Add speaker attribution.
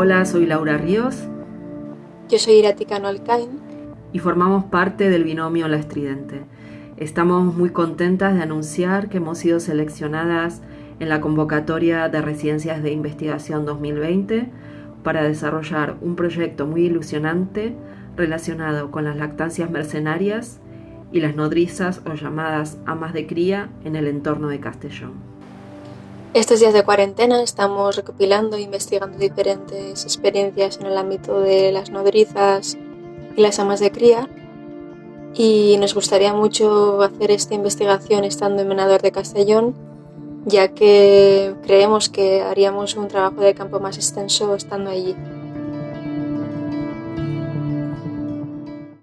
Speaker 1: Hola, soy Laura Ríos.
Speaker 2: Yo soy Irati Cano Alcain.
Speaker 1: Y formamos parte del binomio La Estridente. Estamos muy contentas de anunciar que hemos sido seleccionadas en la convocatoria de Residencias de Investigación 2020 para desarrollar un proyecto muy ilusionante relacionado con las lactancias mercenarias y las nodrizas o llamadas amas de cría en el entorno de Castellón.
Speaker 2: Estos días de cuarentena estamos recopilando e investigando diferentes experiencias en el ámbito de las nodrizas y las amas de cría, y nos gustaría mucho hacer esta investigación estando en Menador de Castellón, ya que creemos que haríamos un trabajo de campo más extenso estando allí.